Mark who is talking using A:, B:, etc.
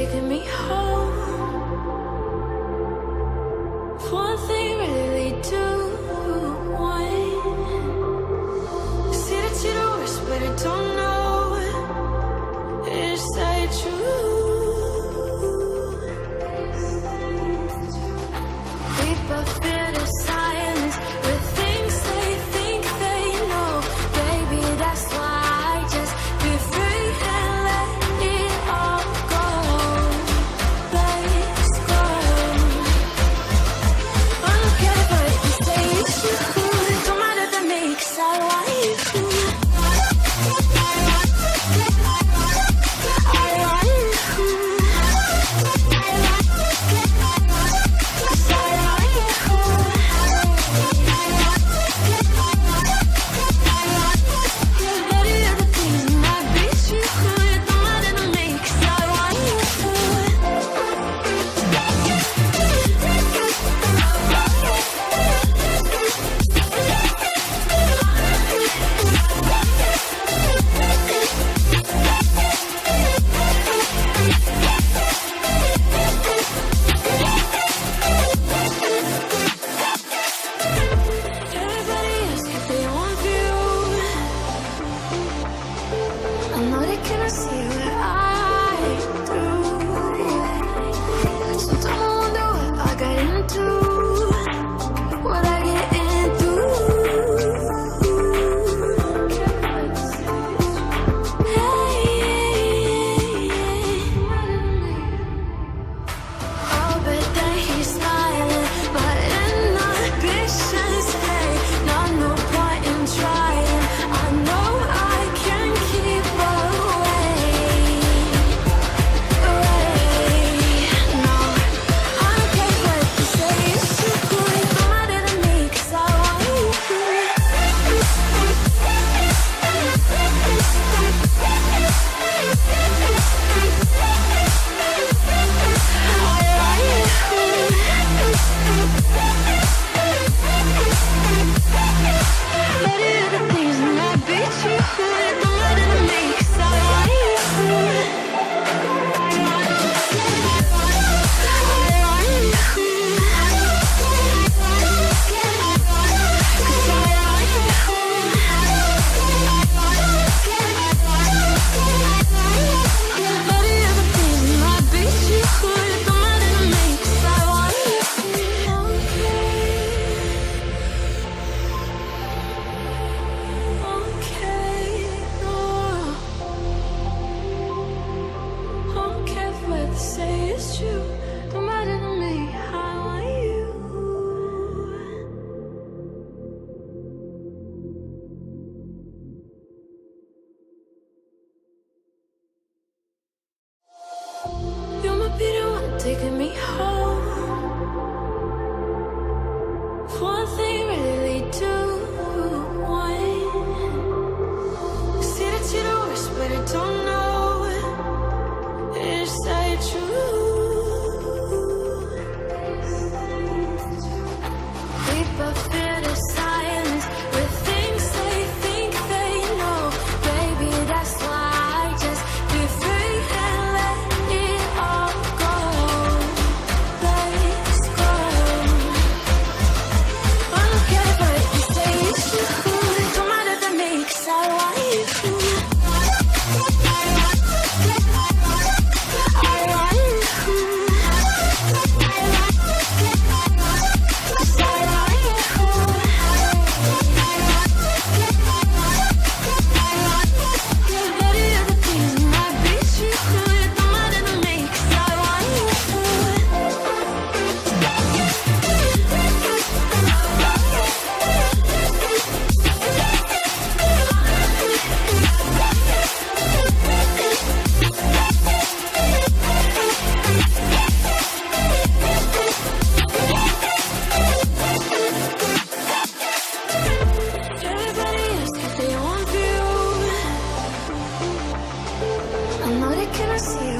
A: taking me home. One thing really do one. See that you're the worst, but I don't know. Is that true? We both feel the silence with things they think they know. Baby, that's why I just be free and let it all go. Let's go. I don't care what you say, it's you. Don't matter to me, 'cause I want you. Taking me home. One thing really do one. See that you're the worst, but I don't know. Is that true? We both feel the silence with things they think they know. Baby, that's why I just be free and let it all go. Let's go. I don't care what you say, it's you. Don't matter to me, 'cause I want you. I know they cannot see you.